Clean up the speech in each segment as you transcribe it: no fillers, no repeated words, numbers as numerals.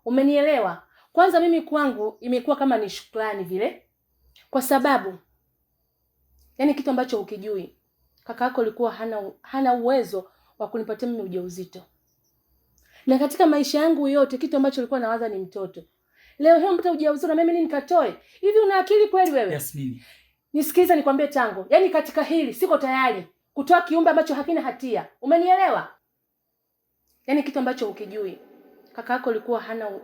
Umenielewa? Kwanza mimi kwangu imekuwa kama ni shukrani vile. Kwa sababu yani kitu ambacho ukijui, kaka yako alikuwa hana uwezo wa kunipatia mimi ujauzito. Na katika maisha yangu yote kitu ambacho alikuwa nawaza ni mtoto. Leo hii mpata ujauzito na mimi nikatoe. Hivi una akili kweli wewe? Yasmini. Nisikilize nikwambie Tango. Yaani katika hili siko tayari kutoa kiumbe ambacho hakina hatia. Umenielewa? Yaani kitu ambacho ukijui, kaka yako alikuwa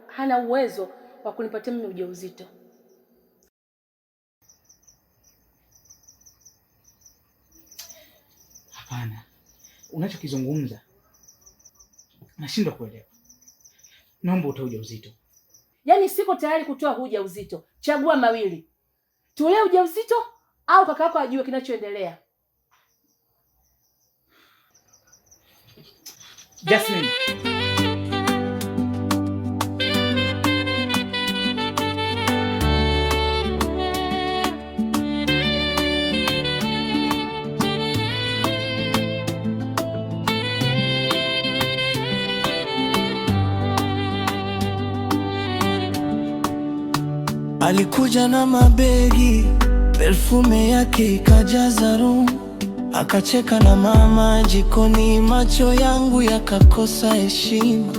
hana uwezo wa kunipatia mimi ujauzito. Hapana. Unachokizungumza nashindwa kuelewa. Naomba utoe ujauzito. Yaani siko tayari kutoa ujauzito. Chagua mawili. Tulee ujauzito au kaka yako ajue kinachoendelea. Jasmine. Alikuja na mabegi, perfume yake ikajaza room. Akacheka na mama jikoni, macho yangu yakakosa heshima.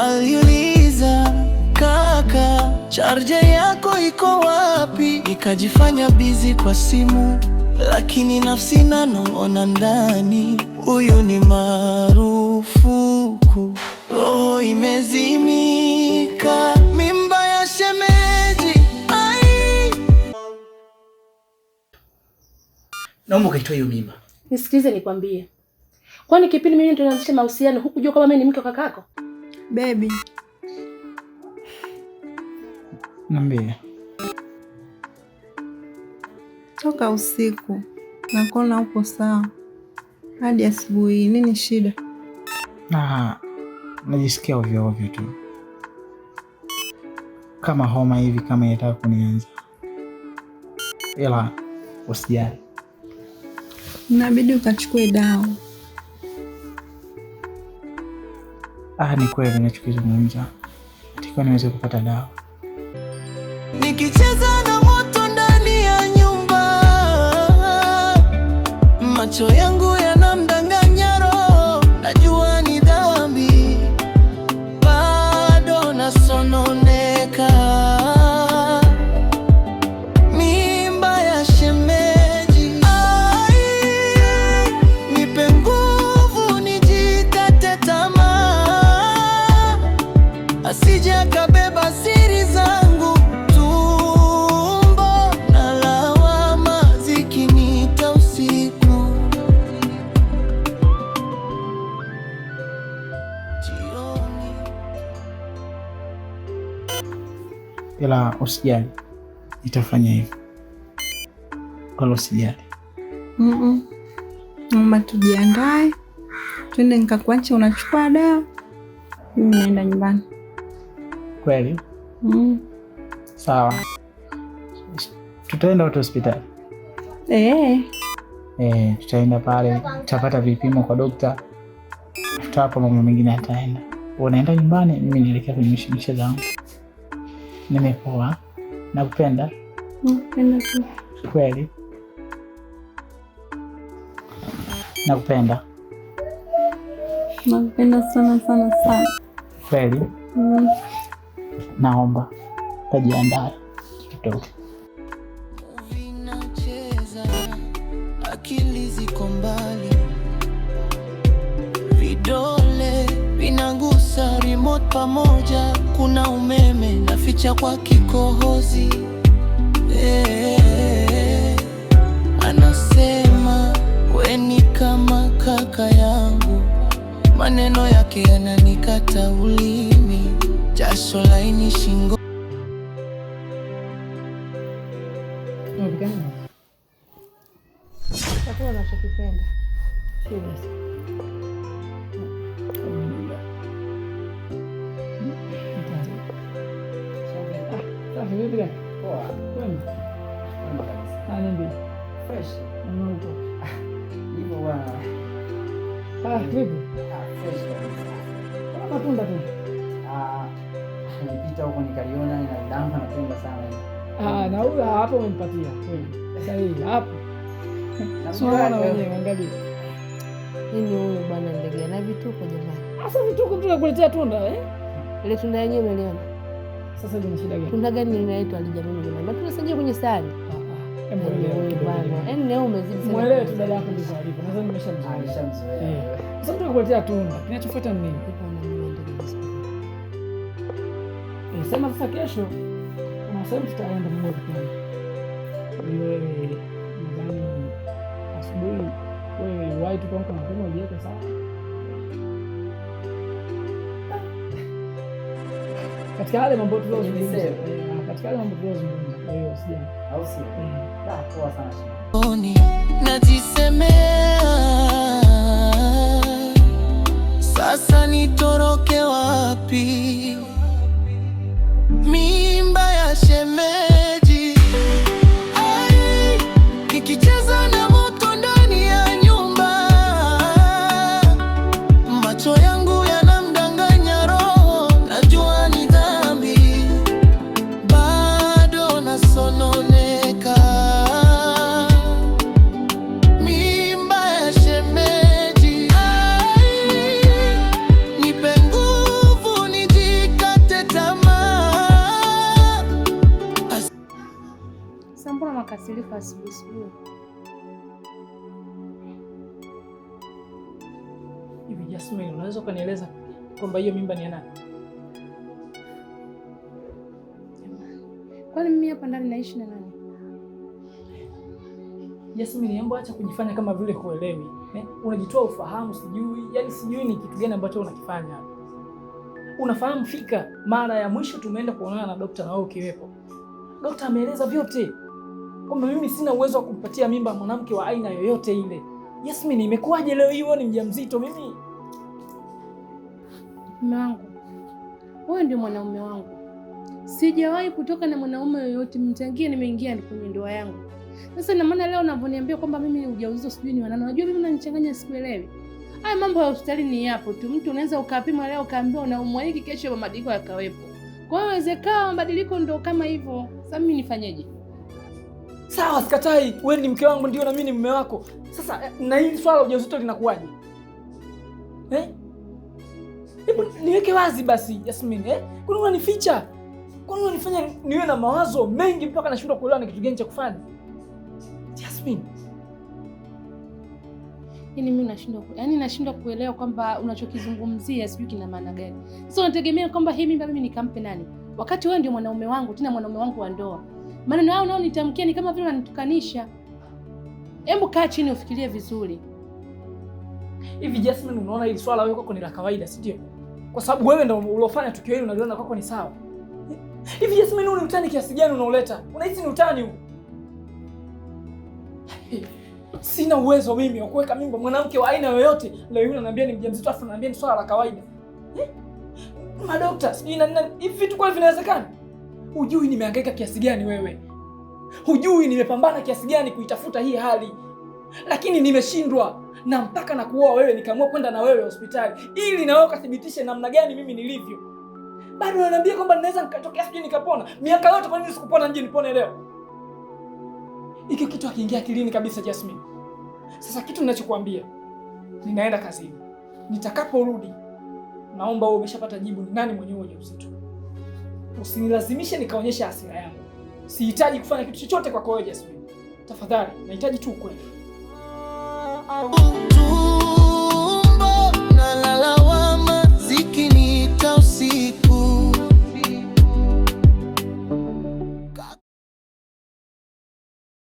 Aliuliza, kaka, charger yako iko wapi? Nikajifanya busy kwa simu, lakini nafsi nanong'ona ndani, huyu ni marufuku. Roho imezimika, mimba ya shemeji. Naomba ukaitoe hiyo mimba. Nisikilize nikwambie. Kwani kipindi mimi ndo naanzisha mahusiano hukujua kama mimi ni mke wa kakako? Baby. Niambie. Toka usiku nakuona upo sawa hadi asubuhi, nini shida? Najisikia ovyo ovyo tu, kama homa hivi, kama inataka kunianza. Ila usijali, inabidi ukachukue dawa. Ni kweli ninachokizungumza, nataka niweze kupata dawa. Nikicheza na moto ndani ya nyumba, macho yangu yanamdanganya roho, najua ni dhambi, bado nasononeka. Mimba ya shemeji, nipe nguvu nijikate tamaa, asije akabeba siri zangu, tumbo na lawama zikinita usiku, jioni. Ila usijali, nitafanya hivyo. Wala usijali. Mama, tujiandae twende nikakuache unachukua dawa, mimi naenda nyumbani. Kweli? Sawa. Tutaenda hospitali. Tutaenda pale, tutapata vipimo kwa dokta. Hapo mambo mengine ataenda. Unaenda nyumbani, mimi nielekea kwenye mishemishe zangu. Nimepoa. Nakupenda. Nakupenda tu. Kweli? Nakupenda. Nakupenda sana sana sana. Kweli? Naomba tajiandae tutoke. Vinacheza, akili ziko mbali, vidole vinangusa remote pamoja, kuna umeme naficha kwa kikohozi. Anasema we ni kama kaka yangu, maneno yake yananikata ulimi, jasho laini shingo. Chakula unachokipenda. nilipita huko nikaliona na dadangu anapenda sana hiyo. Na huyo hapo umempatia kweli. Sasa hii hapo. Sio wenyewe angalia. Mimi huyo bwana ndege na vituko jamani. Sasa vituko tu nakuletea tunda Ile tunda yenyewe umeliona? Sasa lina shida gani? Tunda gani linaitwa alijamii jamani? Mbona tunasajia kwenye sahani? Bwana. Leo umezidi sana. Mwelewe tu dada yako ndivyo alivyo. Nadhani nimeshamzoea. Sasa mtu akuletea tunda. Kinachofuata ni nini? Sema sasa kesho unasema tutaenda mmoja kwa wewe nadhani asubuhi wewe wahi tukaamka mapema ujiweke sawa. Katika yale mambo tuliyozungumza. Kwa hiyo sijana. Au sio? Poa sana. Najisemea sasa nitoroke wapi? Mimba ya shemeji ikicheza na moto ndani ya nyumba, macho yangu yanamdanganya roho, najua ni dhambi, bado nasononeka. Mimba ya shemeji nipe nguvu nijikate tamaa. Mbona makasiriko asubuhi? Hivi Jasmine, unaweza ukanieleza kwamba hiyo mimba ni ya nani? Kwani mimi hapa ndani naishi na nani? Jasmine, hebu acha kujifanya kama vile huelewi. Unajitoa ufahamu, sijui ni kitu gani ambacho unakifanya. Unafahamu fika mara ya mwisho tumeenda kuonana na daktari na wewe ukiwepo. Daktari ameeleza vyote. Kwamba mimi sina uwezo wa kumpatia mimba mwanamke wa aina yoyote ile. Jasmine, imekuwaje leo hii wewe ni mjamzito mimi? Mume wangu, wewe ndio mwanaume wangu. Sijawahi kutoka na mwanaume yoyote mtangia nimeingia kwenye ndoa yangu. Sasa ina maana leo unavyoniambia kwamba mimi ni ujauzito sijui ni wanana. Unajua mimi unanichanganya, sikuelewi. Haya mambo ya hospitali ni yapo tu. Mtu unaweza ukapima leo ukaambiwa unaumwa hiki, kesho mabadiliko yakawepo. Kwa hiyo inawezekana mabadiliko ndio kama hivyo. Sasa mimi nifanyeje? Sawa, sikatai. Wewe ni mke wangu ndio na mimi ni mume wako. Sasa na hili swala la ujauzito linakuwaje? Hebu niweke wazi basi Jasmine, Kwa nini unanificha? Kwa nini unanifanya niwe na mawazo mengi mpaka nashindwa kuelewa ni kitu gani cha kufanya? Jasmine. Mimi nashindwa kuelewa kwamba unachokizungumzia sijui kina maana gani. Sasa unategemea kwamba hii mimba mimi nikampe nani? Wakati wewe ndio mwanaume wangu, tena mwanaume wangu wa ndoa. Maneno yao nao nitamkia ni kama vile unanitukanisha. Hebu kaa chini ufikirie vizuri. Hivi Jasmine, unaona hili swala wewe kwako ni la kawaida, si ndio? Kwa sababu wewe ndio uliofanya tukio hili, unaliona kwako ni sawa. Hivi Jasmine, ni utani kiasi gani unaoleta? Unahisi ni utani huu? Sina uwezo mimi wa kuweka mimba mwanamke wa aina yoyote. Leo yule ananiambia ni mjamzito afu ananiambia ni swala la kawaida. Madokta, sijui hivi vitu kwa vinawezekana? Hujui nimehangaika kiasi gani wewe. Hujui nimepambana kiasi gani kuitafuta hii hali. Lakini nimeshindwa, na mpaka na kuoa wewe nikaamua kwenda na wewe hospitali ili na wewe ukathibitishe namna gani mimi nilivyo. Bado unaniambia kwamba ninaweza nikatokea sije nikapona. Miaka yote kwa nini sikupona nje nipone leo? Hiki kitu hakiingia akilini kabisa Jasmine. Sasa kitu ninachokuambia, ninaenda kazini. Nitakaporudi naomba wewe umeshapata jibu ni nani mwenye ujauzito. Usinilazimishe nikaonyesha hasira yangu. Sihitaji kufanya kitu chochote kwako wewe Jasmine. Tafadhali, nahitaji tu ukweli.